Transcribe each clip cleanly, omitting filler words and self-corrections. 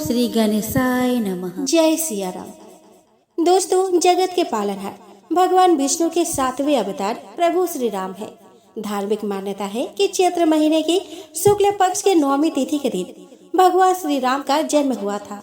श्री गणेशाय नमः। जय सिया राम। दोस्तों, जगत के पालनहार भगवान विष्णु के 7वें अवतार प्रभु श्री राम है। धार्मिक मान्यता है कि चैत्र महीने की शुक्ल पक्ष के 9वीं तिथि के दिन भगवान श्री राम का जन्म हुआ था।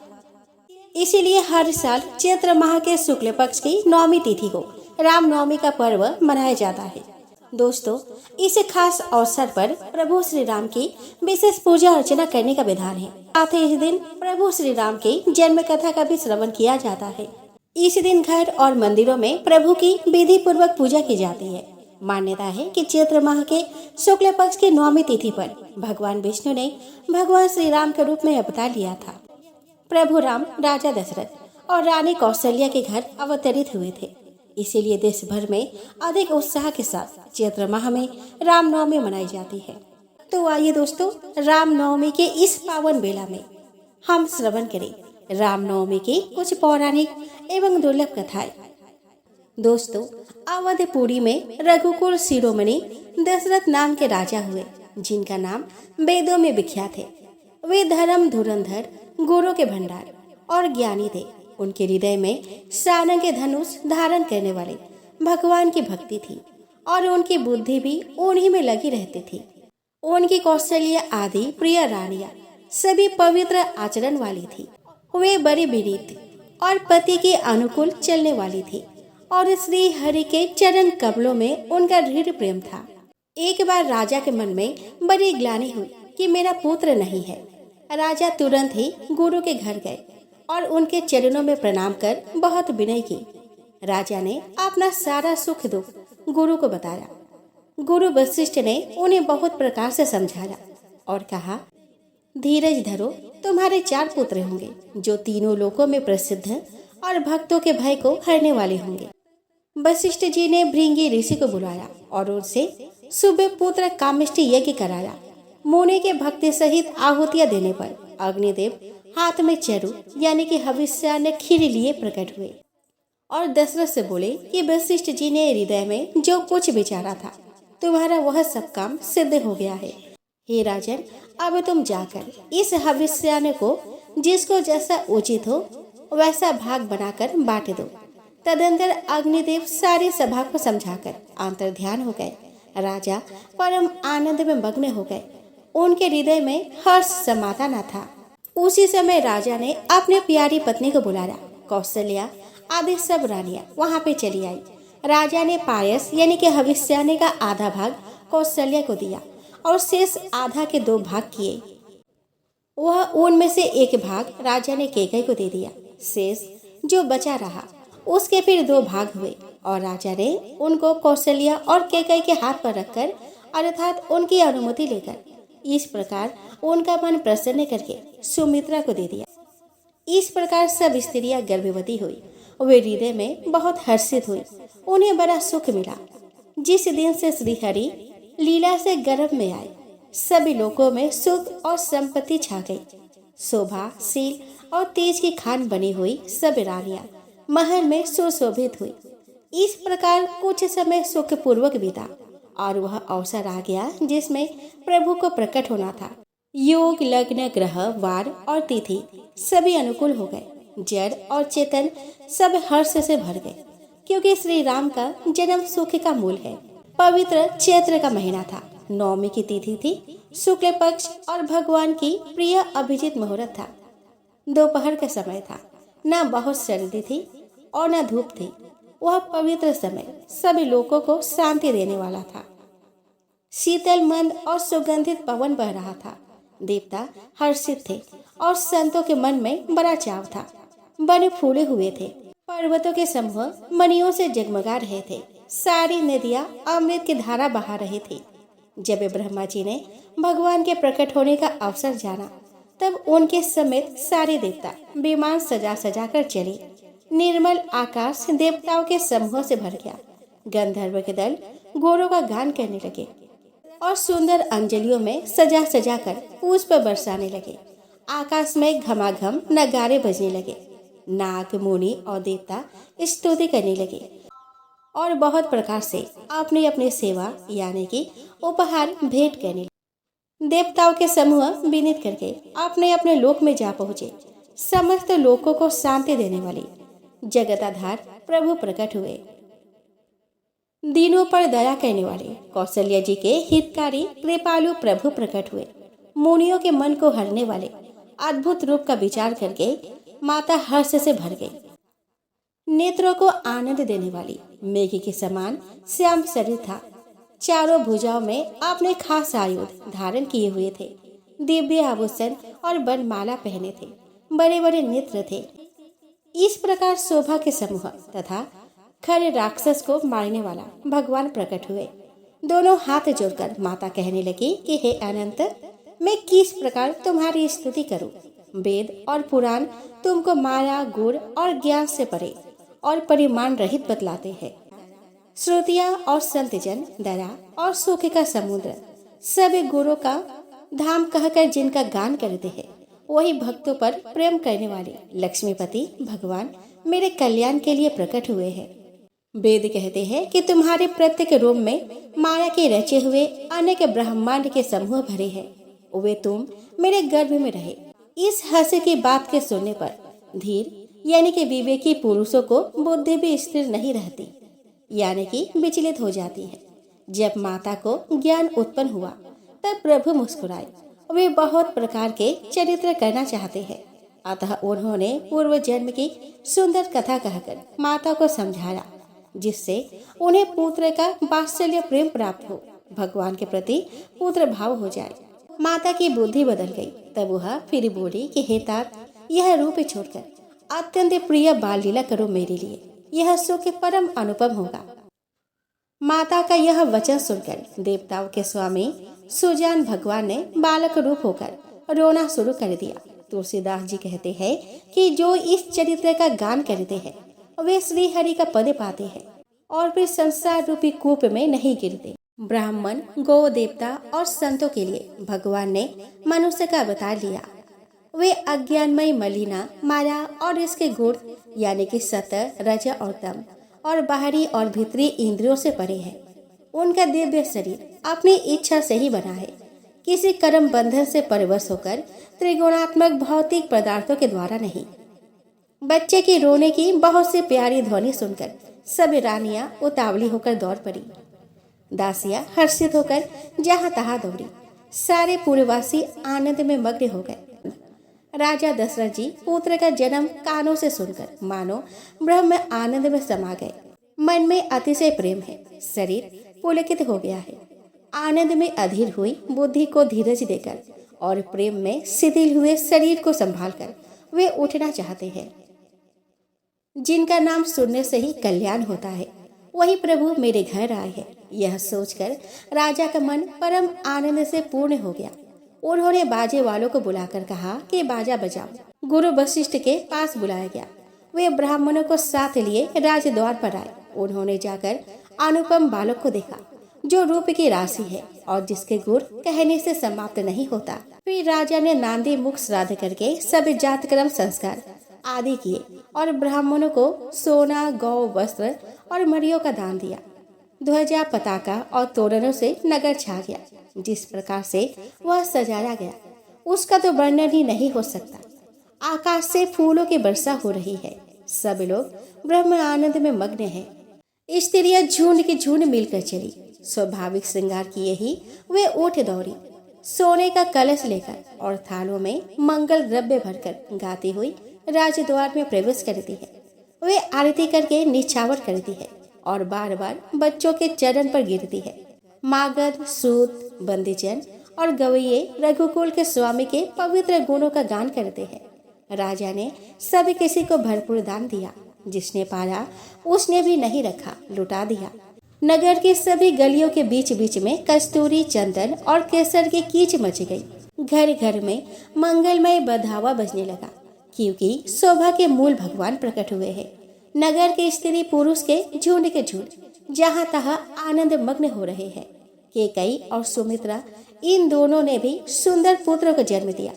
इसीलिए हर साल चैत्र माह के शुक्ल पक्ष की 9वीं तिथि को रामनवमी का पर्व मनाया जाता है। दोस्तों, इस खास अवसर पर प्रभु श्री राम की विशेष पूजा अर्चना करने का विधान है। साथ ही इस दिन प्रभु श्री राम की जन्म कथा का भी श्रवण किया जाता है। इस दिन घर और मंदिरों में प्रभु की विधि पूर्वक पूजा की जाती है। मान्यता है कि चैत्र माह के शुक्ल पक्ष की 9वीं तिथि पर भगवान विष्णु ने भगवान श्री राम के रूप में अवतार लिया था। प्रभु राम राजा दशरथ और रानी कौशल्या के घर अवतरित हुए थे। इसीलिए देश भर में अधिक उत्साह के साथ चैत्र माह में रामनवमी मनाई जाती है। तो आइए दोस्तों, रामनवमी के इस पावन बेला में हम श्रवण करें रामनवमी की कुछ पौराणिक एवं दुर्लभ कथाएं। दोस्तों, अवधपुरी में रघुकुल शिरोमणि दशरथ नाम के राजा हुए, जिनका नाम वेदों में विख्यात है। वे धर्म धुरंधर, गुरु के भंडार और ज्ञानी थे। उनके हृदय में सारंग के धनुष धारण करने वाले भगवान की भक्ति थी और उनकी बुद्धि भी उन्हीं में लगी रहती थी। उनकी कौशल्या आदि प्रिय रानियां सभी पवित्र आचरण वाली थी। वे बड़ी विनीत और पति के अनुकूल चलने वाली थी और श्री हरि के चरण कमलों में उनका दृढ़ प्रेम था। एक बार राजा के मन में बड़ी ग्लानि हुई कि मेरा पुत्र नहीं है। राजा तुरंत ही गुरु के घर गए और उनके चरणों में प्रणाम कर बहुत विनय की। राजा ने अपना सारा सुख दुख गुरु को बताया। गुरु वशिष्ठ ने उन्हें बहुत प्रकार से समझाया और कहा, धीरज धरो, तुम्हारे 4 पुत्र होंगे जो तीनों लोकों में प्रसिद्ध और भक्तों के भय को हरने वाले होंगे। वशिष्ठ जी ने भृंगी ऋषि को बुलाया और उनसे सुबह पुत्र कामिष्टि यज्ञ कराया। मुनि के भक्ति सहित आहुतियां देने पर अग्निदेव हाथ में चरु यानी कि हविष्यान्न खीर लिए प्रकट हुए और दशरथ से बोले कि वशिष्ठ जी ने हृदय में जो कुछ विचारा था, तुम्हारा वह सब काम सिद्ध हो गया है। हे राजन, अब तुम जाकर इस हविष्यान्न को जिसको जैसा उचित हो वैसा भाग बनाकर बांट दो। तदंतर अग्निदेव सारी सभा को समझाकर अंतर्ध्यान हो गए। राजा परम आनंद में मग्न हो गए। उनके हृदय में हर्ष समाता न था। उसी समय राजा ने अपने प्यारी पत्नी को बुलाया। कौशल्या आदि सब रानियां वहां पे चली आई। राजा ने पायस यानी कि हविष्यान्न का आधा भाग कौशल्या को दिया और शेष आधा के 2 भाग किए। वह उनमें से एक भाग राजा ने कैकेयी को दे दिया। शेष जो बचा रहा उसके फिर 2 भाग हुए और राजा ने उनको कौशल्या और कैकेयी के हाथ पर रखकर अर्थात उनकी अनुमति लेकर इस प्रकार उनका मन प्रसन्न करके सुमित्रा को दे दिया। इस प्रकार सब स्त्रियां गर्भवती हुई। वे हृदय में बहुत हर्षित हुई। उन्हें बड़ा सुख मिला। जिस दिन से श्रीहरि लीला से गर्भ में आए, सभी लोगों में सुख और संपत्ति छा गई। शोभा, शील और तेज की खान बनी हुई सब रानियां महल में सुशोभित हुई। इस प्रकार कुछ समय सुख पूर्वक बीता और वह अवसर आ गया जिसमें प्रभु को प्रकट होना था। योग, लग्न, ग्रह, वार और तिथि सभी अनुकूल हो गए। जड़ और चेतन सब हर्ष से भर गए, क्योंकि श्री राम का जन्म सुख का मूल है। पवित्र चैत्र का महीना था। 9वीं की तिथि थी, शुक्ल पक्ष और भगवान की प्रिय अभिजीत मुहूर्त था। दोपहर का समय था। न बहुत सर्दी थी और न धूप थी। वह पवित्र समय सभी लोगों को शांति देने वाला था। शीतल मंद और सुगंधित पवन बह रहा था। देवता हर्षित थे और संतों के मन में बड़ा चाव था। वन फूले हुए थे। पर्वतों के समूह मणियों से जगमगा रहे थे। सारी नदियां अमृत की धारा बहा रही थी। जब ब्रह्मा जी ने भगवान के प्रकट होने का अवसर जाना, तब उनके समेत सारे देवता विमान सजा सजा कर चले। निर्मल आकाश देवताओं के समूह से भर गया। गंधर्व के दल गोरों का गान करने लगे और सुंदर अंजलियों में सजा सजा कर पुष्प बरसाने लगे। आकाश में घमाघम नगारे बजने लगे। नाग, मुनि और देवता स्तुति करने लगे और बहुत प्रकार से अपनी अपनी सेवा यानी कि उपहार भेंट करने लगे। देवताओं के समूह विनीत करके अपने अपने लोक में जा पहुंचे। समस्त लोगों को शांति देने वाली जगताधार प्रभु प्रकट हुए। दीनों पर दया करने वाले कौशल्या जी के हितकारी कृपालु प्रभु प्रकट हुए। मुनियों के मन को हरने वाले अद्भुत रूप का विचार करके माता हर्ष से भर गई। नेत्रों को आनंद देने वाली मेघ के समान श्याम शरीर था। चारों भुजाओं में आपने खास आयुध धारण किए हुए थे। दिव्य आभूषण और वनमाला पहने थे। बड़े बड़े नेत्र थे। इस प्रकार शोभा के समूह तथा खरे राक्षस को मारने वाला भगवान प्रकट हुए। दोनों हाथ जोड़कर माता कहने लगी कि हे अनंत, मैं किस प्रकार तुम्हारी स्तुति करूं। वेद और पुराण तुमको माया, गुण और ज्ञान से परे और परिमाण रहित बतलाते हैं। श्रुतियाँ और संतजन दया और सुख का समुद्र सभी गुरु का धाम कहकर जिनका गान करते हैं, वही भक्तों पर प्रेम करने वाले लक्ष्मीपति भगवान मेरे कल्याण के लिए प्रकट हुए हैं। वेद कहते हैं कि तुम्हारे प्रत्येक रूप में माया के रचे हुए अनेक ब्रह्मांड के समूह भरे हैं। वे तुम मेरे गर्भ में रहे। इस हंस की बात के सुनने पर धीर यानी कि विवेकी पुरुषों को बुद्धि भी स्थिर नहीं रहती, यानी कि विचलित हो जाती है। जब माता को ज्ञान उत्पन्न हुआ तब प्रभु मुस्कुराए। वे बहुत प्रकार के चरित्र करना चाहते हैं, अतः उन्होंने पूर्व जन्म की सुंदर कथा कहकर माता को समझाया, जिससे उन्हें पुत्र का वात्सल्य प्रेम प्राप्त हो, भगवान के प्रति पुत्र भाव हो जाए। माता की बुद्धि बदल गई। तब वह फिर बोली कि हे तात, यह रूप छोड़कर अत्यंत प्रिय बाल लीला करो मेरे लिए, यह सुख परम अनुपम होगा। माता का यह वचन सुनकर देवताओं के स्वामी सुजान भगवान ने बालक रूप होकर रोना शुरू कर दिया। तुलसीदास जी कहते हैं कि जो इस चरित्र का गान करते हैं वे श्री हरि का पद पाते हैं और फिर संसार रूपी कूप में नहीं गिरते। ब्राह्मण, गौ देवता और संतों के लिए भगवान ने मनुष्य का अवतार लिया। वे अज्ञानमय मलिना, माया और इसके गुण यानी कि सत, रज और तम और बाहरी और भीतरी इंद्रियों से परे है। उनका दिव्य शरीर अपनी इच्छा से ही बना है, किसी कर्म बंधन से परवश होकर त्रिगुणात्मक भौतिक पदार्थों के द्वारा नहीं। बच्चे की रोने की बहुत सी प्यारी ध्वनि सुनकर सब रानियां उतावली होकर दौड़ पड़ी। दासियां हर्षित होकर जहां तहां दौड़ी। सारे पुरवासी आनंद में मग्न हो गए। राजा दशरथ जी पुत्र का जन्म कानों से सुनकर मानो ब्रह्म आनंद में समा गए। मन में अतिशय प्रेम है, शरीर पुलकित हो गया है। आनंद में अधीर हुई बुद्धि को धीरज देकर और प्रेम में शिथिल हुए शरीर को संभालकर वे उठना चाहते हैं। जिनका नाम सुनने से ही कल्याण होता है, वही प्रभु मेरे घर आए हैं। यह सोचकर राजा का मन परम आनंद से पूर्ण हो गया। उन्होंने बाजे वालों को बुलाकर कहा कि बाजा बजाओ। गुरु वशिष्ठ के पास बुलाया गया। वे ब्राह्मणों को साथ लिए राजद्वार पर आए। उन्होंने जाकर अनुपम बालक को देखा, जो रूप की राशि है और जिसके गुण कहने से समाप्त नहीं होता। फिर राजा ने नांदी मुख श्राद्ध करके सब जातकर्म संस्कार आदि किए और ब्राह्मणों को सोना, गौ, वस्त्र और मड़ियों का दान दिया। ध्वजा, पताका और तोरणों से नगर छा गया। जिस प्रकार से वह सजाया गया उसका तो वर्णन ही नहीं हो सकता। आकाश से फूलों की वर्षा हो रही है। सब लोग ब्रह्म आनंद में मग्न हैं। स्त्रियां झुंड की झुंड मिलकर चली। स्वाभाविक श्रृंगार किए ही वे उठ दौड़ी। सोने का कलश लेकर और थालों में मंगल द्रव्य भरकर गाती हुई राजद्वार में प्रवेश करती है। वे आरती करके निछावर करती है और बार बार बच्चों के चरण पर गिरती है। मागध, सूत, बंदीजन और गवैये रघुकुल के स्वामी के पवित्र गुणों का गान करते हैं। राजा ने सभी किसी को भरपूर दान दिया। जिसने पाया उसने भी नहीं रखा, लुटा दिया। नगर की सभी गलियों के बीच बीच में कस्तूरी, चंदन और केसर की कीच मच गई। घर घर में मंगलमय बधावा बजने लगा, क्योंकि शोभा के मूल भगवान प्रकट हुए हैं। नगर के स्त्री पुरुष के झुंड के झुंड जहाँ तहाँ आनंद मग्न हो रहे हैं। केकई और सुमित्रा, इन दोनों ने भी सुंदर पुत्रों को जन्म दिया।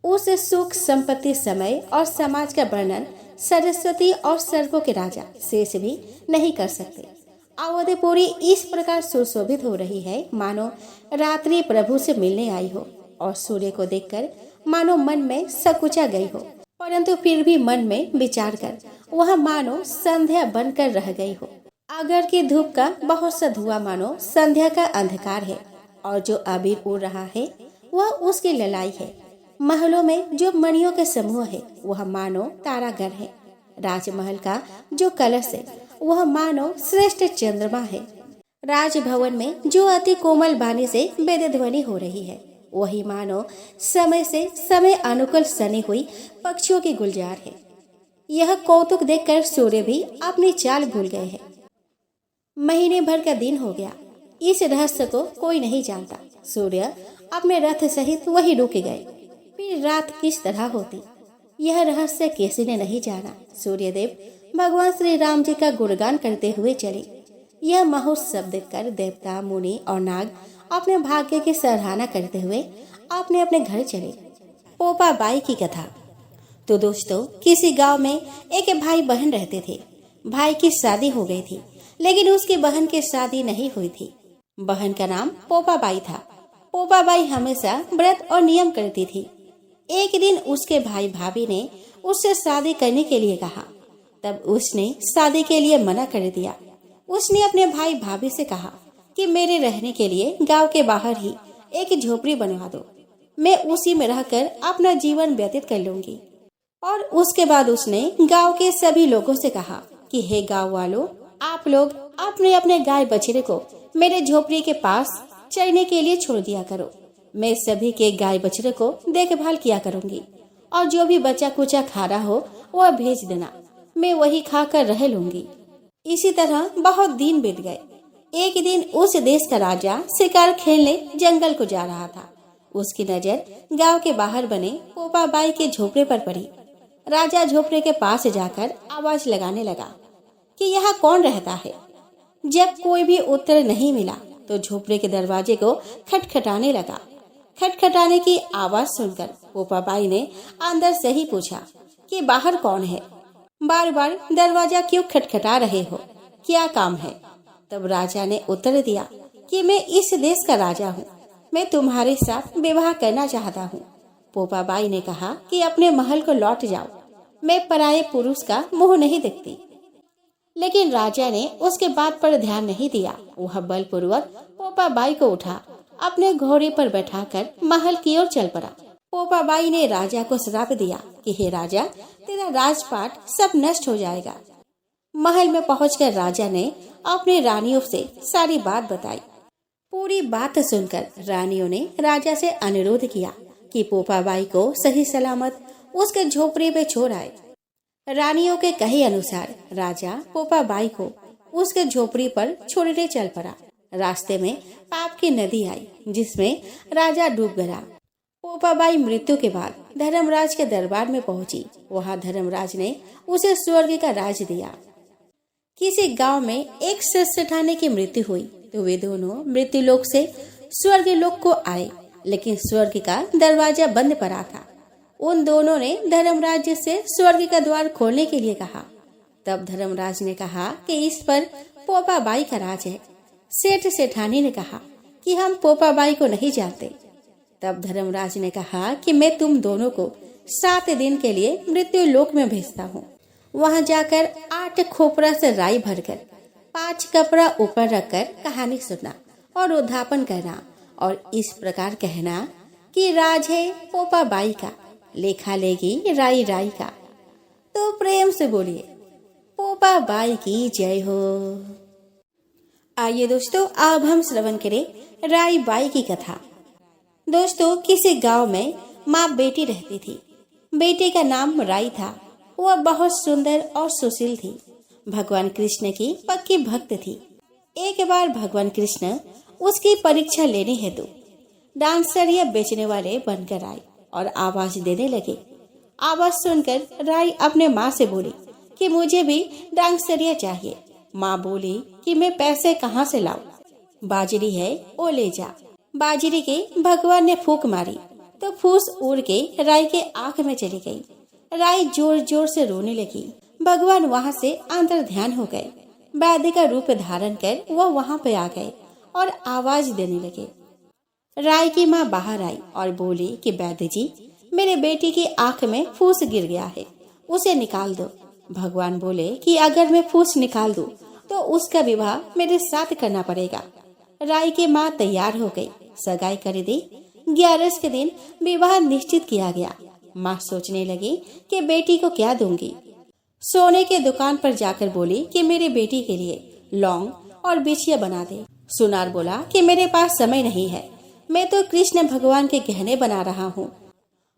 उस सुख, संपत्ति, समय और समाज का वर्णन सरस्वती और सर्गों के राजा शेष भी नहीं कर सकते। अवधपुरी इस प्रकार सुशोभित हो रही है मानो रात्रि प्रभु से मिलने आई हो और सूर्य को देखकर मानो मन में सकुचा गई हो। परंतु फिर भी मन में विचार कर वह मानो संध्या बनकर रह गई हो। अगर की धूप का बहुत सा धुआं मानो संध्या का अंधकार है, और जो अबीर उड़ रहा है वह उसकी ललाई है। महलों में जो मणियों के समूह है वह मानो तारागण है। राजमहल का जो कलश है वह मानो श्रेष्ठ चंद्रमा है। राजभवन में जो अति कोमल वाणी से वेद ध्वनि हो रही है वही मानो समय से समय अनुकूल सनी हुई पक्षियों की गुलजार है। यह कौतुक देखकर सूर्य भी अपनी चाल भूल गए हैं। महीने भर का दिन हो गया, इस रहस्य को कोई नहीं जानता। सूर्य अपने रथ सहित वही रुक गए। फिर रात किस तरह होती यह रहस्य किसी ने नहीं जाना। सूर्यदेव भगवान श्री राम जी का गुणगान करते हुए चले। यह महोत्सव देखकर देवता, मुनि और नाग अपने भाग्य की सराहना करते हुए अपने अपने घर चले। पोपा बाई की कथा। तो दोस्तों, किसी गांव में एक भाई बहन रहते थे। भाई की शादी हो गई थी, लेकिन उसकी बहन की शादी नहीं हुई थी। बहन का नाम पोपा बाई था। पोपा बाई हमेशा व्रत और नियम करती थी। एक दिन उसके भाई भाभी ने उससे शादी करने के लिए कहा। तब उसने शादी के लिए मना कर दिया। उसने अपने भाई भाभी से कहा कि मेरे रहने के लिए गांव के बाहर ही एक झोपड़ी बनवा दो। मैं उसी में रहकर अपना जीवन व्यतीत कर लूंगी। और उसके बाद उसने गांव के सभी लोगों से कहा कि हे गांव वालों, आप लोग अपने अपने गाय बछड़े को मेरे झोपड़ी के पास चरने के लिए छोड़ दिया करो। मैं सभी के गाय बछड़े को देखभाल किया करूंगी, और जो भी बचा कुचा खा रहा हो वह भेज देना, मैं वही खाकर रह लूंगी। इसी तरह बहुत दिन बीत गए। एक दिन उस देश का राजा शिकार खेलने जंगल को जा रहा था। उसकी नजर गांव के बाहर बने पोपा बाई के झोपड़े पर पड़ी। राजा झोपड़े के पास जाकर आवाज लगाने लगा कि यहाँ कौन रहता है। जब कोई भी उत्तर नहीं मिला तो झोपड़े के दरवाजे को खटखटाने लगा। खटखटाने की आवाज सुनकर पोपा बाई ने अंदर से ही पूछा कि बाहर कौन है, बार बार दरवाजा क्यों खटखटा रहे हो, क्या काम है। तब राजा ने उत्तर दिया कि मैं इस देश का राजा हूँ, मैं तुम्हारे साथ विवाह करना चाहता हूँ। पोपा बाई ने कहा कि अपने महल को लौट जाओ, मैं पराये पुरुष का मुंह नहीं देखती। लेकिन राजा ने उसके बात पर ध्यान नहीं दिया। वह बलपूर्वक पोपा बाई को उठा अपने घोड़े पर बैठाकर महल की ओर चल पड़ा। पोपा बाई ने राजा को श्राप दिया कि हे राजा, तेरा राजपाट सब नष्ट हो जाएगा। महल में पहुंचकर राजा ने अपने रानियों से सारी बात बताई। पूरी बात सुनकर रानियों ने राजा से अनुरोध किया कि पोपा बाई को सही सलामत उसके झोपड़े पे छोड़ आए। रानियों के कहे अनुसार राजा पोपा बाई को उसके झोपड़ी पर छोड़ने चल पड़ा। रास्ते में पाप की नदी आई, जिसमें राजा डूब गया। पोपा बाई मृत्यु के बाद धर्मराज के दरबार में पहुंची। वहां धर्मराज ने उसे स्वर्ग का राज दिया। किसी गांव में एक सेठानी की मृत्यु हुई तो वे दोनों मृत्यु लोक से स्वर्ग लोक को आए, लेकिन स्वर्ग का दरवाजा बंद पड़ा था। उन दोनों ने धर्मराज से स्वर्ग का द्वार खोलने के लिए कहा। तब धर्मराज ने कहा कि इस पर पोपा बाई का राज है। सेठ सेठानी ने कहा कि हम पोपा बाई को नहीं जानते। तब धर्मराज ने कहा कि मैं तुम दोनों को 7 दिन के लिए मृत्यु लोक में भेजता हूँ। वहाँ जाकर 8 खोपरा से राई भरकर 5 कपड़ा ऊपर रखकर कहानी सुनना और उद्धापन करना, और इस प्रकार कहना कि राज है पोपा बाई का, लेखा लेगी राई राई का। तो प्रेम से बोलिए पोपा बाई की जय हो। आइए दोस्तों, अब हम श्रवण करें राई बाई की कथा। दोस्तों, किसी गांव में माँ बेटी रहती थी। बेटे का नाम राई था। वह बहुत सुंदर और सुशील थी। भगवान कृष्ण की पक्की भक्त थी। एक बार भगवान कृष्ण उसकी परीक्षा लेने हेतु डांसरिया बेचने वाले बनकर आए और आवाज देने लगे। आवाज सुनकर राई अपने माँ से बोली कि मुझे भी डांसरिया चाहिए। माँ बोली कि मैं पैसे कहाँ से लाऊं? बाजरी है वो ले जा। बाजरी के भगवान ने फूंक मारी तो फूस उड़ के राई के आंख में चली गई। राई जोर जोर से रोने लगी। भगवान वहाँ से अंतर ध्यान हो गए। वैद्य का रूप धारण कर वह वहाँ पे आ गए और आवाज देने लगे। राय की माँ बाहर आई और बोली कि वैद्य जी, मेरे बेटी की आंख में फूस गिर गया है, उसे निकाल दो। भगवान बोले कि अगर मैं फूस निकाल दूं तो उसका विवाह मेरे साथ करना पड़ेगा। राई की माँ तैयार हो गई, सगाई कर दी। 11 के दिन विवाह निश्चित किया गया। माँ सोचने लगी कि बेटी को क्या दूंगी। सोने के दुकान पर जाकर बोली कि मेरी बेटी के लिए लौंग और बिछिया बना दे। सुनार बोला कि मेरे पास समय नहीं है, मैं तो कृष्ण भगवान के गहने बना रहा हूँ।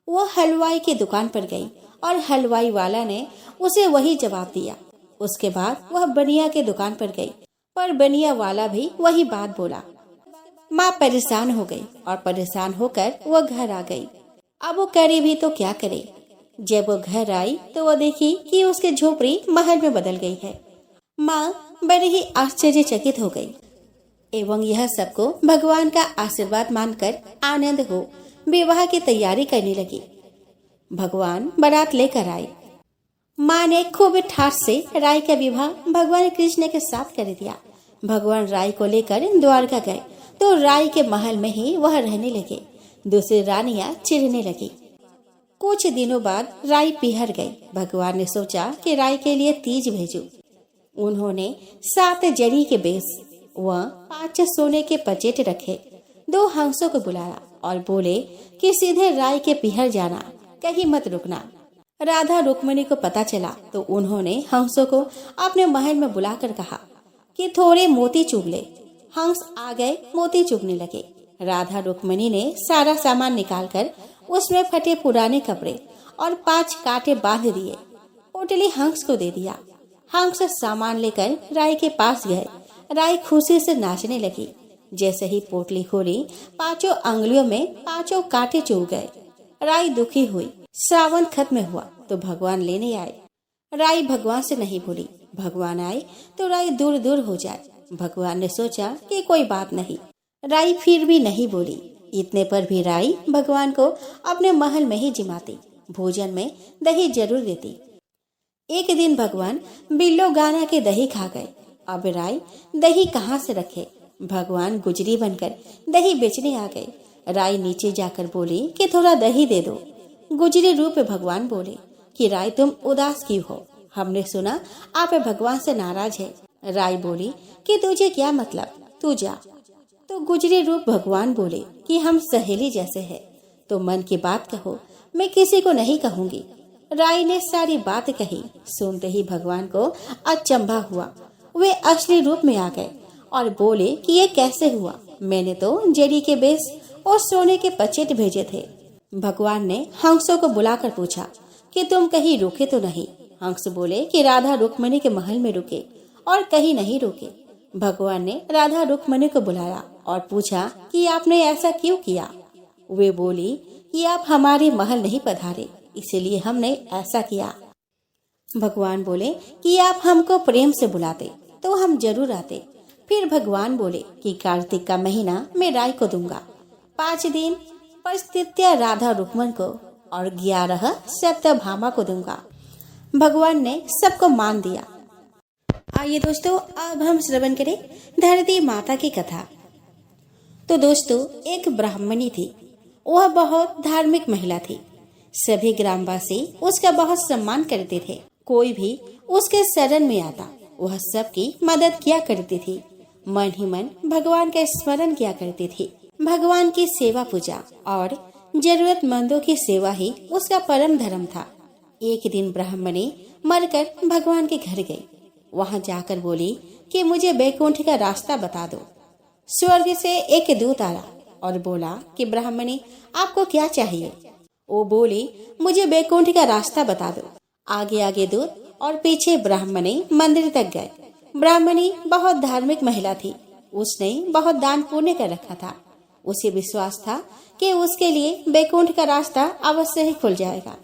वो हलवाई की दुकान पर गई और हलवाई वाला ने उसे वही जवाब दिया। उसके बाद वह बनिया के दुकान पर गई, पर बनिया वाला भी वही बात बोला। माँ परेशान हो गई और परेशान होकर वो घर आ गई। अब वो करे भी तो क्या करे। जब वो घर आई तो वो देखी कि उसकी झोपड़ी महल में बदल गई है। माँ बड़ी ही आश्चर्यचकित हो गई एवं यह सबको भगवान का आशीर्वाद मानकर आनंद हो विवाह की तैयारी करने लगी। भगवान बारात लेकर आए। माँ ने खूब ठाठ से राय का विवाह भगवान कृष्ण के साथ कर दिया। भगवान राय को लेकर द्वारका गए तो राय के महल में ही वह रहने लगे। दूसरी रानियां चिढ़ने लगी। कुछ दिनों बाद राय पिहर गई। भगवान ने सोचा कि राय के लिए तीज भेजूं। उन्होंने 7 जरी के बेस व 5 सोने के पचेट रखे। 2 हंसों को बुलाया और बोले कि सीधे राय के पिहर जाना, कहीं मत रुकना। राधा रुक्मिणी को पता चला तो उन्होंने हंसों को अपने महल में बुलाकर कहा कि थोड़े मोती चुग ले। हंस आ गए, मोती चुगने लगे। राधा रुक्मिणी ने सारा सामान निकालकर उसमें फटे पुराने कपड़े और 5 कांटे बांध दिए। पोटली हंस को दे दिया। हंस सामान लेकर राय के पास गए। राय खुशी से नाचने लगी। जैसे ही पोटली खोली, 5 अंगुलियों में 5 कांटे चुभ गए। राय दुखी हुई। सावन खत्म हुआ तो भगवान लेने आए। राय भगवान से नहीं बोली। भगवान आए तो राय दूर दूर हो जाए। भगवान ने सोचा कि कोई बात नहीं। राय फिर भी नहीं बोली। इतने पर भी राय भगवान को अपने महल में ही जिमाती। भोजन में दही जरूर देती। एक दिन भगवान बिल्लो गाना के दही खा गए। अब राय दही कहाँ से रखे। भगवान गुजरी बनकर दही बेचने आ गए। राय नीचे जाकर बोली कि थोड़ा दही दे दो। गुजरी रूप में भगवान बोले कि राय तुम उदास क्यों हो, हमने सुना आप भगवान से नाराज है। राय बोली कि तुझे क्या मतलब, तू जा। तो गुजरी रूप भगवान बोले कि हम सहेली जैसे हैं, तो मन की बात कहो, मैं किसी को नहीं कहूँगी। राय ने सारी बात कही। सुनते ही भगवान को अचंभा हुआ। वे असली रूप में आ गए और बोले कि ये कैसे हुआ, मैंने तो जरी के बेस और सोने के पचेट भेजे थे। भगवान ने हंसों को बुलाकर पूछा कि तुम कहीं रुके तो नहीं। हंस बोले कि राधा रुक्मिणी के महल में रुके और कहीं नहीं रुके। भगवान ने राधा रुक्मिणी को बुलाया और पूछा कि आपने ऐसा क्यों किया। वे बोली कि आप हमारे महल नहीं पधारे, इसीलिए हमने ऐसा किया। भगवान बोले कि आप हमको प्रेम से बुलाते तो हम जरूर आते। फिर भगवान बोले कि कार्तिक का महीना मैं राय को दूंगा। 5 दिन परिस्थितिया राधा रुक्मन को और 11 सत्यभामा को दूंगा। भगवान ने सबको मान दिया। आइए दोस्तों, अब हम श्रवण करें धरती माता की कथा। तो दोस्तों, एक ब्राह्मणी थी। वह बहुत धार्मिक महिला थी। सभी ग्रामवासी उसका बहुत सम्मान करते थे। कोई भी उसके शरण में आता, वह सबकी मदद किया करती थी। मन ही मन भगवान का स्मरण किया करती थी। भगवान की सेवा पूजा और जरूरतमंदों की सेवा ही उसका परम धर्म था। एक दिन ब्राह्मणी मरकर भगवान के घर गई। वहां जाकर बोली कि मुझे बैकुंठ का रास्ता बता दो। स्वर्ग से एक दूत आया और बोला कि ब्राह्मणी, आपको क्या चाहिए। वो बोली, मुझे बैकुंठ का रास्ता बता दो। आगे आगे दूत और पीछे ब्राह्मणी मंदिर तक गए। ब्राह्मणी बहुत धार्मिक महिला थी। उसने बहुत दान पुण्य कर रखा था। उसे विश्वास था कि उसके लिए बैकुंठ का रास्ता अवश्य ही खुल जाएगा।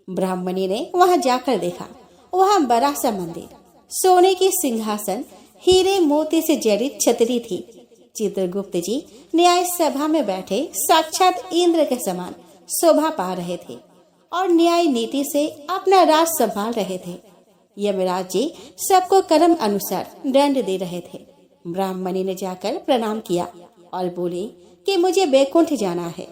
ब्राह्मणी ने वहां जाकर देखा। वहां बड़ा सा मंदिर, सोने की सिंहासन, हीरे मोती से जड़ित छतरी थी। चित्रगुप्त जी न्याय सभा में बैठे साक्षात इंद्र के समान शोभा पा रहे थे और न्याय नीति से अपना राज संभाल रहे थे। यमराज जी सबको कर्म अनुसार दंड दे रहे थे। ब्राह्मणी ने जाकर प्रणाम किया और बोली कि मुझे बैकुंठ जाना है।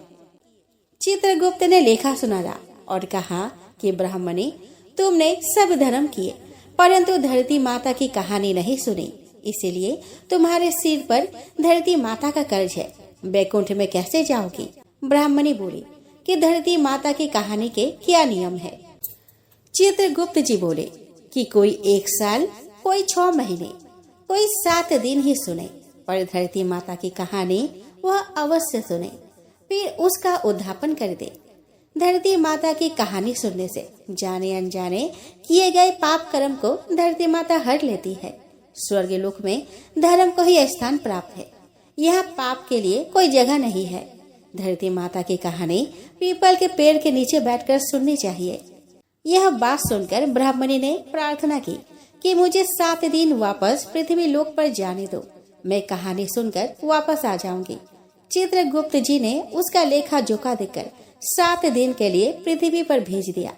चित्रगुप्त ने लेखा सुनाया और कहा कि ब्राह्मणी, तुमने सब धर्म किए परंतु धरती माता की कहानी नहीं सुनी, इसीलिए तुम्हारे सिर पर धरती माता का कर्ज है। बैकुंठ में कैसे जाओगी? ब्राह्मणी बोली कि धरती माता की कहानी के क्या नियम है? चित्रगुप्त जी बोले कि कोई 1 साल, कोई 6 महीने, कोई 7 दिन ही सुने, पर धरती माता की कहानी वह अवश्य सुने, फिर उसका उद्धापन कर दे। धरती माता की कहानी सुनने से जाने अनजाने किए गए पाप कर्म को धरती माता हर लेती है। स्वर्ग लोक में धर्म को ही स्थान प्राप्त है, यहाँ पाप के लिए कोई जगह नहीं है। धरती माता की कहानी पीपल के पेड़ के नीचे बैठकर सुननी चाहिए। यह बात सुनकर ब्राह्मणी ने प्रार्थना की कि मुझे 7 दिन वापस पृथ्वी लोक पर जाने दो, मैं कहानी सुनकर वापस आ जाऊंगी। चित्रगुप्त जी ने उसका लेखा जोखा देकर 7 दिन के लिए पृथ्वी पर भेज दिया।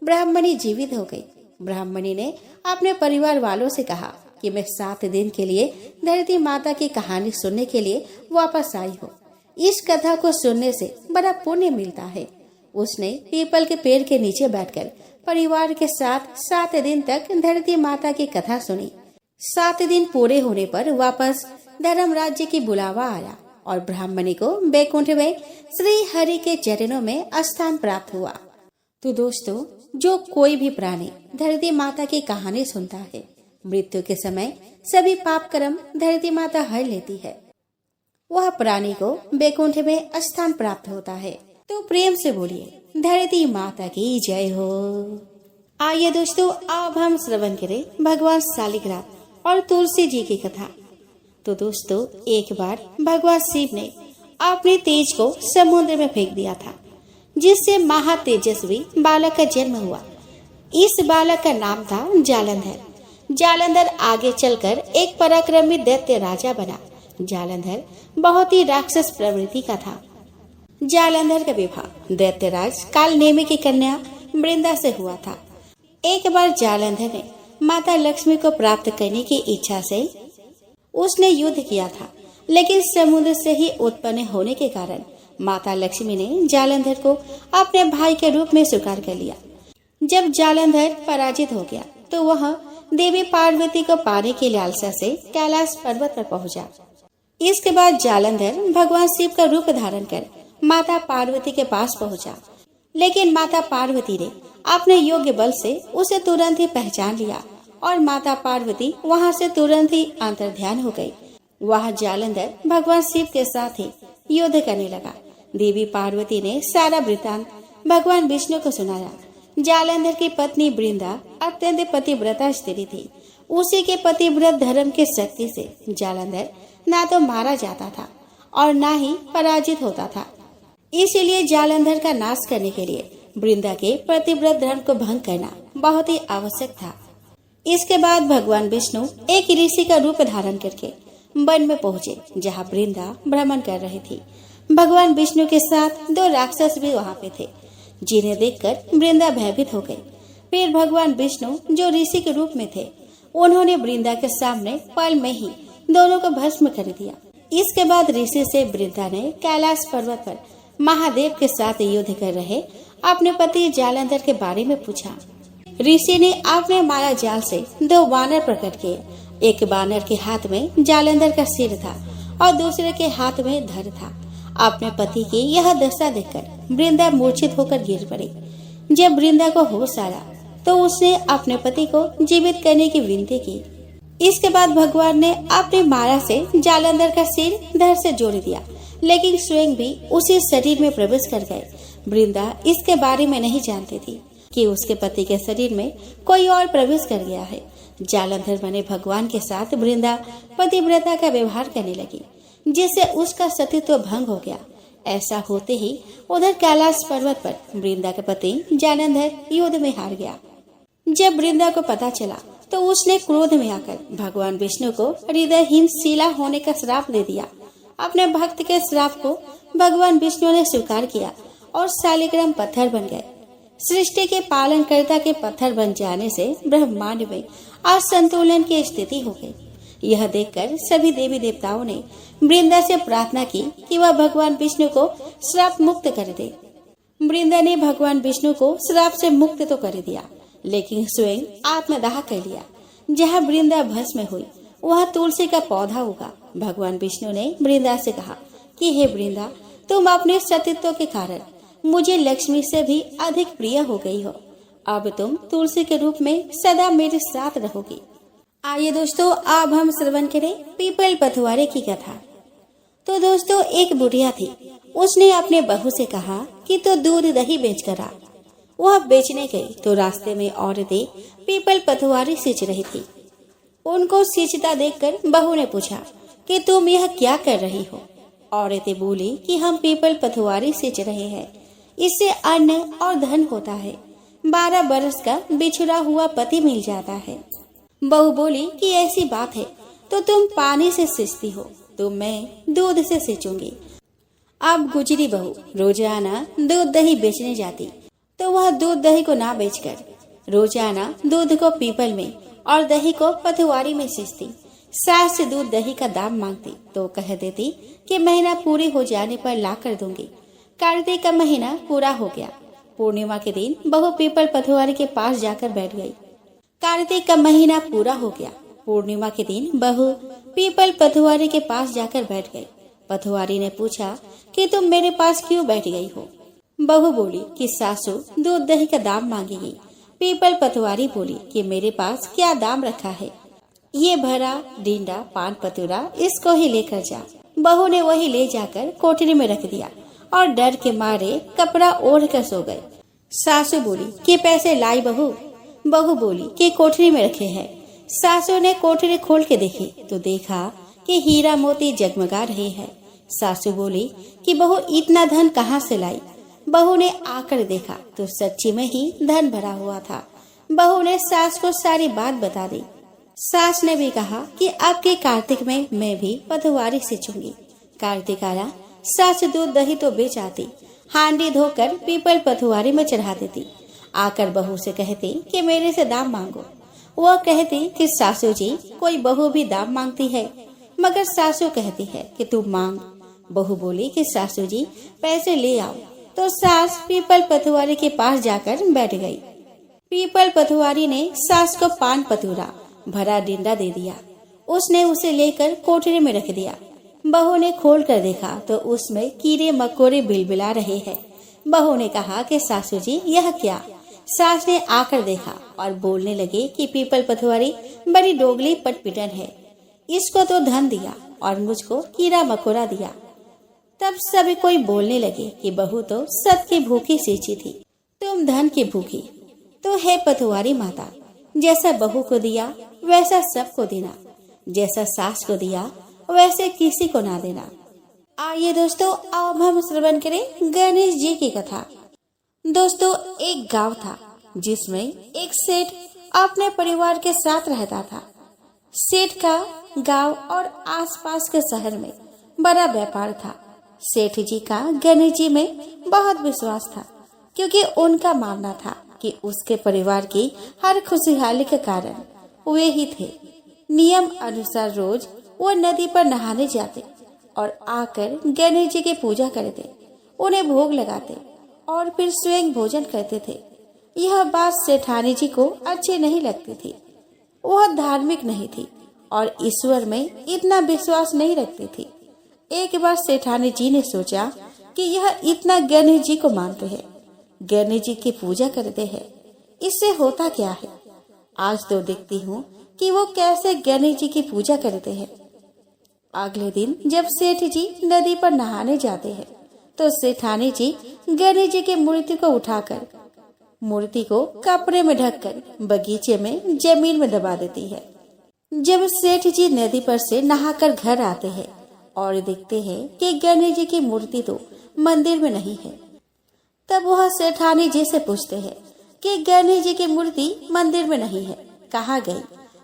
ब्राह्मणी जीवित हो गई। ब्राह्मणी ने अपने परिवार वालों से कहा कि मैं 7 दिन के लिए धरती माता की कहानी सुनने के लिए वापस आई हूँ। इस कथा को सुनने से बड़ा पुण्य मिलता है। उसने पीपल के पेड़ के नीचे बैठकर परिवार के साथ 7 दिन तक धरती माता की कथा सुनी। 7 दिन पूरे होने पर वापस धर्म राज्य की बुलावा आया और ब्राह्मणी को बैकुंठ में श्री हरि के चरणों में स्थान प्राप्त हुआ। तो दोस्तों, जो कोई भी प्राणी धरती माता की कहानी सुनता है, मृत्यु के समय सभी पाप कर्म धरती माता हर लेती है। वह प्राणी को बैकुंठ में स्थान प्राप्त होता है। तो प्रेम से बोलिए धरती माता की जय हो। आइए दोस्तों, अब हम श्रवण करें भगवान शालिग्राम और तुलसी जी की कथा। तो दोस्तों, एक बार भगवान शिव ने अपने तेज को समुद्र में फेंक दिया था, जिससे महातेजस्वी बालक का जन्म हुआ। इस बालक का नाम था जालंधर। जालंधर आगे चलकर एक पराक्रमी दैत्य राजा बना। जालंधर बहुत ही राक्षस प्रवृत्ति का था। जालंधर का विवाह दैत्यराज कालनेमी की कन्या वृंदा से हुआ था। एक बार जालंधर ने माता लक्ष्मी को प्राप्त करने की इच्छा से उसने युद्ध किया था, लेकिन समुद्र से ही उत्पन्न होने के कारण माता लक्ष्मी ने जालंधर को अपने भाई के रूप में स्वीकार कर लिया। जब जालंधर पराजित हो गया तो वह देवी पार्वती को पाने की लालसा से कैलाश पर्वत पर पहुंचा। इसके बाद जालंधर भगवान शिव का रूप धारण कर माता पार्वती के पास पहुंचा, लेकिन माता पार्वती ने अपने योग्य बल से उसे तुरंत ही पहचान लिया और माता पार्वती वहां से तुरंत ही अंतर्ध्यान हो गई। वह जालंधर भगवान शिव के साथ ही युद्ध करने लगा। देवी पार्वती ने सारा वृतांत भगवान विष्णु को सुनाया। जालंधर की पत्नी वृंदा अत्यंत पतिव्रता स्त्री थी। उसी के पतिव्रत धर्म के शक्ति से जालंधर ना तो मारा जाता था और ना ही पराजित होता था। इसीलिए जालंधर का नाश करने के लिए वृंदा के पतिव्रत धर्म को भंग करना बहुत ही आवश्यक था। इसके बाद भगवान विष्णु एक ऋषि का रूप धारण करके वन में पहुँचे, जहाँ वृंदा भ्रमण कर रही थी। भगवान विष्णु के साथ 2 राक्षस भी वहाँ पे थे, जिन्हें देखकर वृंदा भयभीत हो गई। फिर भगवान विष्णु जो ऋषि के रूप में थे, उन्होंने वृंदा के सामने पल में ही दोनों को भस्म कर दिया। इसके बाद ऋषि से वृंदा ने कैलाश पर्वत पर महादेव के साथ युद्ध कर रहे अपने पति जालंधर के बारे में पूछा। ऋषि ने अपने माया जाल से 2 बानर प्रकट किए। एक बानर के हाथ में जालंधर का सिर था और दूसरे के हाथ में धड़ था। अपने पति की यह दशा देखकर वृंदा मूर्छित होकर गिर पड़ी। जब वृंदा को होश आया तो उसने अपने पति को जीवित करने की विनती की। इसके बाद भगवान ने अपनी माया से जालंधर का सिर धड़ से जोड़ दिया, लेकिन स्वयं भी उसी शरीर में प्रवेश कर गए। वृंदा इसके बारे में नहीं जानती थी कि उसके पति के शरीर में कोई और प्रवेश कर गया है। जालंधर बने भगवान के साथ वृंदा पतिव्रता का व्यवहार करने लगी, जिससे उसका सतीत्व भंग हो गया। ऐसा होते ही उधर कैलाश पर्वत पर वृंदा के पति जालंधर युद्ध में हार गया। जब वृंदा को पता चला तो उसने क्रोध में आकर भगवान विष्णु को हृदयहीन शिला होने का श्राप दे दिया। अपने भक्त के श्राप को भगवान विष्णु ने स्वीकार किया और शालिग्राम पत्थर बन गए। सृष्टि के पालनकर्ता के पत्थर बन जाने से ब्रह्मांड में असंतुलन की स्थिति हो गई। यह देखकर सभी देवी देवताओं ने वृंदा से प्रार्थना की कि वह भगवान विष्णु को श्राप मुक्त कर दे। वृंदा ने भगवान विष्णु को श्राप से मुक्त तो कर दिया, लेकिन स्वयं आत्मदाह कर लिया। जहाँ वृंदा भस्म हुई वहाँ तुलसी का पौधा उगा। भगवान विष्णु ने वृंदा से कहा कि हे वृंदा, तुम अपने सतीत्व के कारण मुझे लक्ष्मी से भी अधिक प्रिय हो गई हो। अब तुम तुलसी के रूप में सदा मेरे साथ रहोगी। आइए दोस्तों, अब हम श्रवण करें पीपल पथवारे की कथा। तो दोस्तों, एक बुढ़िया थी। उसने अपने बहू से कहा कि तो दूध दही बेच कर आ। वह बेचने गई तो रास्ते में औरतें पीपल पथवारी सींच रही थी। उनको सींचता देखकर बहू ने पूछा कि तुम यह क्या कर रही हो। औरतें बोली कि हम पीपल पथवारी सींच रहे हैं, इससे अन्न और धन होता है। 12 बरस का बिछड़ा हुआ पति मिल जाता है। बहू बोली कि ऐसी बात है तो तुम पानी से सींचती हो, तो मैं दूध से सींचूंगी। अब गुजरी बहू रोजाना दूध दही बेचने जाती, तो वह दूध दही को ना बेचकर रोजाना दूध को पीपल में और दही को पथवारी में सींचती। सास से दूध दही का दाम मांगती तो कह देती कि महीना पूरी हो जाने पर ला कर दूंगी। कार्तिक का महीना पूरा हो गया। पूर्णिमा के दिन बहू पीपल पथवारी के पास जाकर बैठ गई। कार्तिक का महीना पूरा हो गया। पूर्णिमा के दिन बहू पीपल पथवारी के पास जाकर बैठ गई। पथवारी ने पूछा कि तुम मेरे पास क्यों बैठ गई हो। बहू बोली कि सासू दूध दही का दाम मांगेगी। पीपल पथवारी बोली कि मेरे पास क्या दाम रखा है, ये भरा डींडा पान पतूरा, इसको ही लेकर जा। बहू ने वही ले जाकर कोठरी में रख दिया और डर के मारे कपड़ा ओढ़ कर सो गए। सासू बोली कि पैसे लाई बहू। बहू बोली कि कोठरी में रखे हैं। सासू ने कोठरी खोल के देखी तो देखा कि हीरा मोती जगमगा रहे हैं। सासू बोली कि बहू इतना धन कहाँ से लाई। बहू ने आकर देखा तो सच्ची में ही धन भरा हुआ था। बहू ने सास को सारी बात बता दी। सास ने भी कहा कि अब के कार्तिक में मैं भी पथवारी सींचूंगी। कार्तिक आया, सास दूध दही तो बेच आती, हांडी धोकर पीपल पथवारी में चढ़ा देती। आकर बहू से कहती कि मेरे से दाम मांगो। वह कहती कि सासू जी, कोई बहू भी दाम मांगती है, मगर सासू कहती है कि तू मांग। बहू बोली कि सासू जी पैसे ले आओ। तो सास पीपल पथवारी के पास जाकर बैठ गई। पीपल पथवारी ने सास को पान पतूरा भरा डींडा दे दिया। उसने उसे लेकर कोठरी में रख दिया। बहू ने खोल कर देखा तो उसमें कीड़े मकोड़े बिलबिला रहे हैं। बहू ने कहा कि सासू जी यह क्या। सास ने आकर देखा और बोलने लगे कि पीपल पथवारी बड़ी डोगली पटपिटन है, इसको तो धन दिया और मुझको कीड़ा मकोड़ा दिया। तब सभी कोई बोलने लगे कि बहू तो सबकी भूखी सींची थी, तुम धन की भूखी। तो है पथवारी माता, जैसा बहू को दिया वैसा सबको देना, जैसा सास को दिया वैसे किसी को ना देना। आइए दोस्तों, अब हम श्रवण करें गणेश जी की कथा। दोस्तों, एक गांव था जिसमें एक सेठ अपने परिवार के साथ रहता था। सेठ का गांव और आसपास के शहर में बड़ा व्यापार था। सेठ जी का गणेश जी में बहुत विश्वास था, क्योंकि उनका मानना था कि उसके परिवार की हर खुशहाली के कारण वे ही थे। नियम अनुसार रोज वो नदी पर नहाने जाते और आकर गणेश जी की पूजा करते, उन्हें भोग लगाते और फिर स्वयं भोजन करते थे। यह बात सेठानी जी को अच्छी नहीं लगती थी। वह धार्मिक नहीं थी और ईश्वर में इतना विश्वास नहीं रखती थी। एक बार सेठानी जी ने सोचा कि यह इतना गणेश जी को मानते हैं, गणेश जी की पूजा करते हैं, इससे होता क्या है। आज तो देखती हूँ कि वो कैसे गणेश जी की पूजा करते हैं। अगले दिन जब सेठ जी नदी पर नहाने जाते हैं तो सेठानी जी गणेश जी की मूर्ति को उठाकर मूर्ति को कपड़े में ढककर बगीचे में जमीन में दबा देती है। जब सेठ जी नदी पर से नहाकर घर आते हैं और देखते हैं कि गणेश जी की मूर्ति तो मंदिर में नहीं है, तब वह सेठानी जी से पूछते हैं कि गणेश जी की मूर्ति मंदिर में नहीं है, कहाँ गई।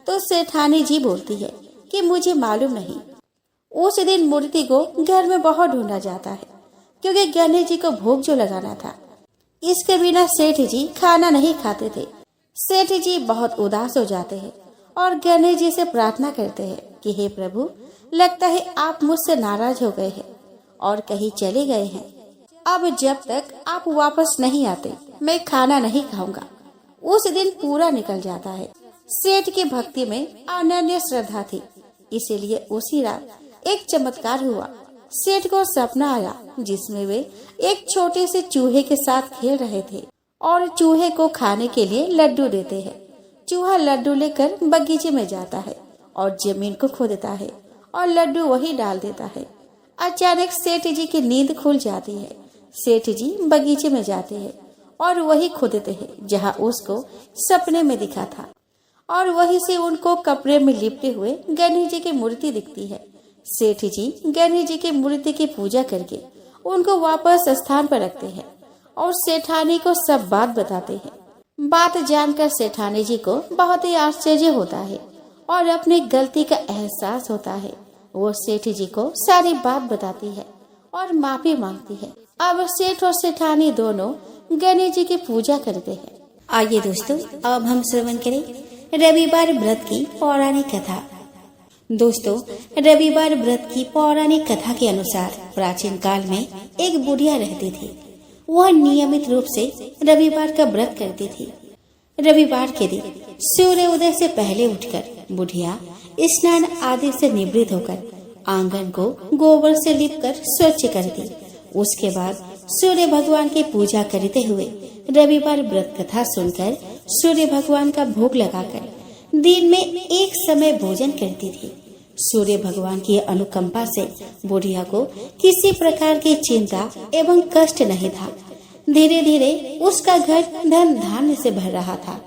तो सेठानी जी बोलती है कि मुझे मालूम नहीं। उस दिन मूर्ति को घर में बहुत ढूंढा जाता है, क्योंकि गणेश जी को भोग जो लगाना था। इसके बिना सेठ जी खाना नहीं खाते थे। सेठ जी बहुत उदास हो जाते हैं और गणेश जी से प्रार्थना करते हैं कि हे प्रभु, लगता है आप मुझसे नाराज हो गए हैं और कहीं चले गए हैं। अब जब तक आप वापस नहीं आते मैं खाना नहीं खाऊंगा। उस दिन पूरा निकल जाता है। सेठ की भक्ति में अनन्य श्रद्धा थी, इसीलिए उसी रात एक चमत्कार हुआ। सेठ को सपना आया जिसमें वे एक छोटे से चूहे के साथ खेल रहे थे और चूहे को खाने के लिए लड्डू देते हैं। चूहा लड्डू लेकर बगीचे में जाता है और जमीन को खोदता है और लड्डू वही डाल देता है। अचानक सेठ जी की नींद खुल जाती है। सेठ जी बगीचे में जाते हैं और वही खोदते हैं जहाँ उसको सपने में दिखा था, और वहीं से उनको कपड़े में लिपटे हुए गणेश जी की मूर्ति दिखती है। सेठ जी गणेश जी की मूर्ति की पूजा करके उनको वापस स्थान पर रखते हैं और सेठानी को सब बात बताते हैं। बात जानकर सेठानी जी को बहुत ही आश्चर्य होता है और अपनी गलती का एहसास होता है। वो सेठ जी को सारी बात बताती है और माफी मांगती है। अब सेठ और सेठानी दोनों गणेश जी की पूजा करते हैं। आइए दोस्तों, अब हम श्रवण करें रविवार व्रत की पौराणिक कथा। दोस्तों, रविवार व्रत की पौराणिक कथा के अनुसार प्राचीन काल में एक बुढ़िया रहती थी। वह नियमित रूप से रविवार का व्रत करती थी। रविवार के दिन सूर्य उदय से पहले उठकर बुढ़िया स्नान आदि से निवृत्त होकर आंगन को गोबर से लिपकर स्वच्छ करती। उसके बाद सूर्य भगवान की पूजा करते हुए रविवार व्रत कथा सुनकर सूर्य भगवान का भोग लगाकर दिन में एक समय भोजन करती थी। सूर्य भगवान की अनुकंपा से बुढ़िया को किसी प्रकार की चिंता एवं कष्ट नहीं था। धीरे धीरे उसका घर धन धान्य से भर रहा था।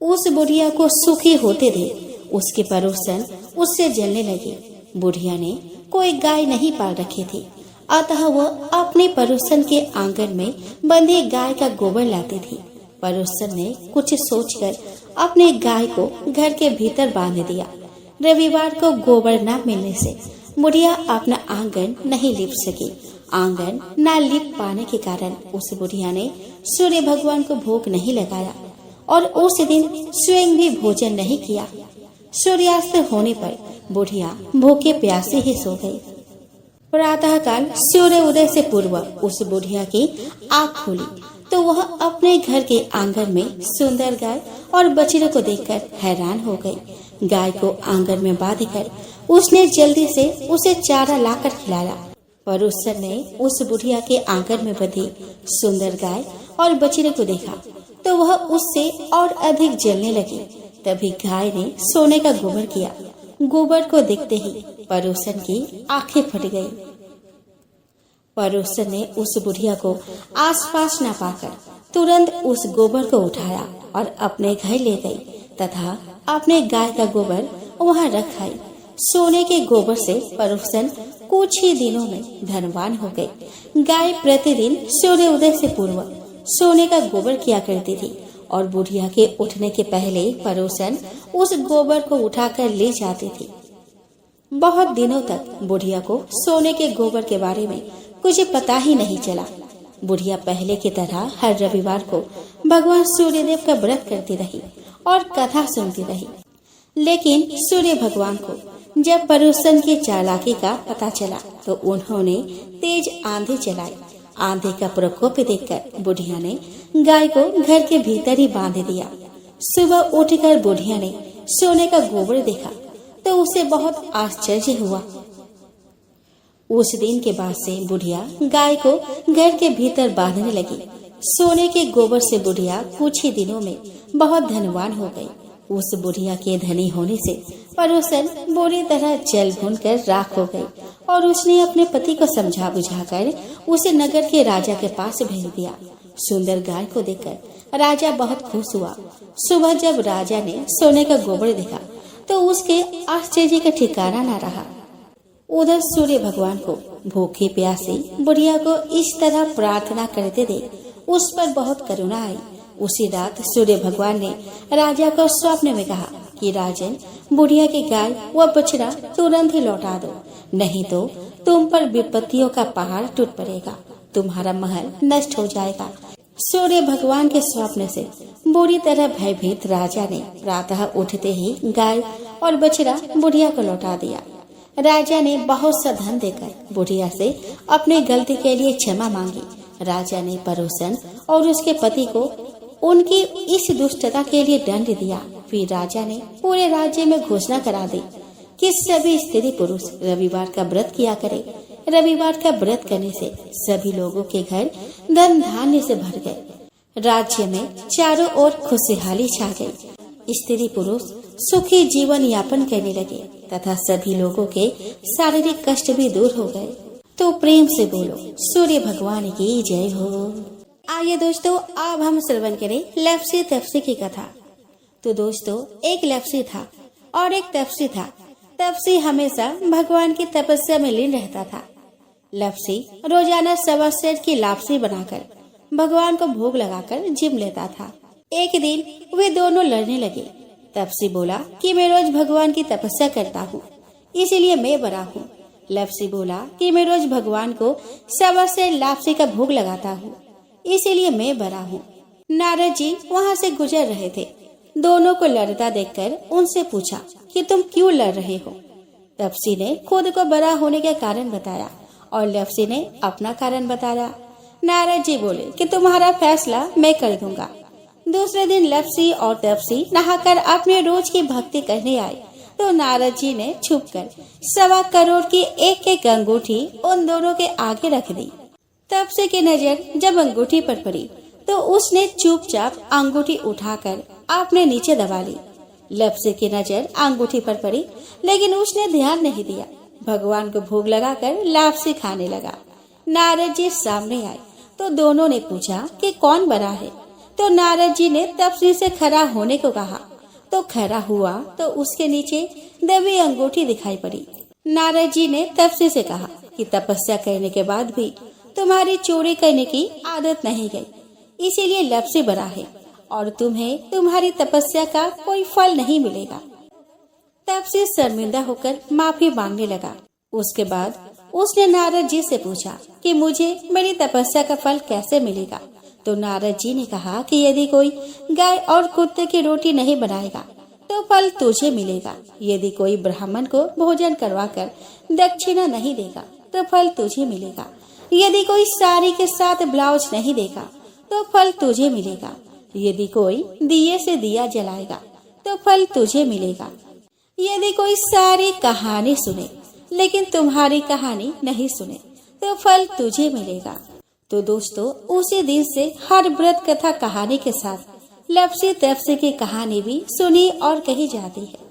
उस बुढ़िया को सुखी होते देख उसके पड़ोसन उससे जलने लगे। बुढ़िया ने कोई गाय नहीं पाल रखी थी, अतः वह अपने पड़ोसन के आंगन में बंधी गाय का गोबर लाती थी। पड़ोसन ने कुछ सोचकर अपने गाय को घर के भीतर बांध दिया। रविवार को गोबर न मिलने से बुढ़िया अपना आंगन नहीं लिप सकी। आंगन न लिप पाने के कारण उस बुढ़िया ने सूर्य भगवान को भोग नहीं लगाया और उस दिन स्वयं भी भोजन नहीं किया। सूर्यास्त होने पर बुढ़िया भूखे प्यासे ही सो गई। प्रातः काल सूर्य उदय से पूर्व उस बुढ़िया की आँख खुली तो वह अपने घर के आंगन में सुंदर गाय और बछड़े को देखकर हैरान हो गई। गाय को आंगन में बांधकर उसने जल्दी से उसे चारा लाकर खिलाया। पड़ोसन ने उस बुढ़िया के आंगन में बंधी सुंदर गाय और बछड़े को देखा तो वह उससे और अधिक जलने लगी। तभी गाय ने सोने का गोबर किया। गोबर को देखते ही पड़ोसन की आंखें फट गई। पड़ोसन ने उस बुढ़िया को आसपास न पाकर तुरंत उस गोबर को उठाया और अपने घर ले गई तथा अपने गाय का गोबर वहां रख आई। सोने के गोबर से पड़ोसन कुछ ही दिनों में धनवान हो गई। गाय प्रतिदिन सूर्य उदय से पूर्व सोने का गोबर किया करती थी और बुढ़िया के उठने के पहले पड़ोसन उस गोबर को उठाकर ले जाती थी। बहुत दिनों तक बुढ़िया को सोने के गोबर के बारे में कुछ पता ही नहीं चला। बुढ़िया पहले की तरह हर रविवार को भगवान सूर्यदेव का व्रत करती रही और कथा सुनती रही। लेकिन सूर्य भगवान को जब पड़ोसन की चालाकी का पता चला तो उन्होंने तेज आंधी चलाई। आंधी का प्रकोप देखकर बुढ़िया ने गाय को घर के भीतर ही बांध दिया। सुबह उठकर बुढ़िया ने सोने का गोबर देखा तो उसे बहुत आश्चर्य हुआ। उस दिन के बाद से बुढ़िया गाय को घर के भीतर बांधने लगी। सोने के गोबर से बुढ़िया कुछ ही दिनों में बहुत धनवान हो गई। उस बुढ़िया के धनी होने से पड़ोसन बुरी तरह जल भून कर राख हो गई और उसने अपने पति को समझा बुझाकर उसे नगर के राजा के पास भेज दिया। सुंदर गाय को देखकर राजा बहुत खुश हुआ। सुबह जब राजा ने सोने का गोबर देखा तो उसके आश्चर्य का ठिकाना न रहा। उधर सूर्य भगवान को भूखे प्यासे बुढ़िया को इस तरह प्रार्थना करते देख उस पर बहुत करुणा आई। उसी रात सूर्य भगवान ने राजा को स्वप्न में कहा कि राजन, बुढ़िया की गाय व बछड़ा तुरंत ही लौटा दो, नहीं तो तुम पर विपत्तियों का पहाड़ टूट पड़ेगा, तुम्हारा महल नष्ट हो जाएगा। सूर्य भगवान के स्वप्न से बुरी तरह भयभीत राजा ने प्रातः उठते ही गाय और बछड़ा बुढ़िया को लौटा दिया। राजा ने बहुत सा धन देकर बुढ़िया से अपनी गलती के लिए क्षमा मांगी। राजा ने पड़ोसन और उसके पति को उनकी इस दुष्टता के लिए दंड दिया। फिर राजा ने पूरे राज्य में घोषणा करा दी कि सभी स्त्री पुरुष रविवार का व्रत किया करे। रविवार का व्रत करने से सभी लोगों के घर धन धान्य से भर गए। राज्य में चारों ओर खुशहाली छा गई। स्त्री पुरुष सुखी जीवन यापन करने लगे तथा सभी लोगों के शारीरिक कष्ट भी दूर हो गए। तो प्रेम से बोलो सूर्य भगवान की जय हो। आइए दोस्तों, अब हम श्रवण करें लप्सी तप्सी की कथा। तो दोस्तों, एक लप्सी था और एक तप्सी था। तप्सी हमेशा भगवान की तपस्या में लीन रहता था। लप्सी रोजाना 1.25 सेर की लापसी बनाकर भगवान को भोग लगाकर जिम लेता था। एक दिन वे दोनों लड़ने लगे। तप्सी बोला कि मैं रोज भगवान की तपस्या करता हूँ, इसीलिए मैं बड़ा हूँ। लप्सी बोला कि मैं रोज भगवान को 1.25 सेर लापसी का भोग लगाता हूँ, इसीलिए मैं बड़ा हूँ। नारद जी वहाँ से गुजर रहे थे। दोनों को लड़ता देखकर उनसे पूछा कि तुम क्यों लड़ रहे हो। तप्सी ने खुद को बड़ा होने का कारण बताया और लप्सी ने अपना कारण बताया। नारद जी बोले कि तुम्हारा फैसला मैं कर दूंगा। दूसरे दिन लप्सी और तप्सी नहाकर अपने रोज की भक्ति करने आए तो नारद जी ने छुपकर 1.25 करोड़ की एक अंगूठी उन दोनों के आगे रख दी। तप्सी की नजर जब अंगूठी पर पड़ी तो उसने चुपचाप अंगूठी उठाकर अपने नीचे दबा ली। लप्सी की नजर अंगूठी पर पड़ी लेकिन उसने ध्यान नहीं दिया। भगवान को भोग लगाकर लापसी खाने लगा। नारद जी सामने आए तो दोनों ने पूछा कि कौन बड़ा है। तो नारद जी ने तप्सी से खड़ा होने को कहा तो खड़ा हुआ तो उसके नीचे दबी अंगूठी दिखाई पड़ी। नारद जी ने तप्सी से कहा कि तपस्या करने के बाद भी तुम्हारी चोरी करने की आदत नहीं गई, इसीलिए लप्सी बड़ा है और तुम्हें तुम्हारी तपस्या का कोई फल नहीं मिलेगा। तप्सी शर्मिंदा होकर माफी मांगने लगा। उसके बाद उसने नारद जी से पूछा कि मुझे मेरी तपस्या का फल कैसे मिलेगा। तो नारद जी ने कहा कि यदि कोई गाय और कुत्ते की रोटी नहीं बनाएगा तो फल तुझे मिलेगा। यदि कोई ब्राह्मण को भोजन करवाकर दक्षिणा नहीं देगा तो फल तुझे मिलेगा। यदि कोई साड़ी के साथ ब्लाउज नहीं देगा तो फल तुझे मिलेगा। यदि कोई दिए से दिया जलाएगा तो फल तुझे मिलेगा। यदि कोई सारी कहानी सुने लेकिन तुम्हारी कहानी नहीं सुने तो फल तुझे मिलेगा। तो दोस्तों, उसी दिन से हर व्रत कथा कहानी के साथ लप्सी तप्सी की कहानी भी सुनी और कही जाती है।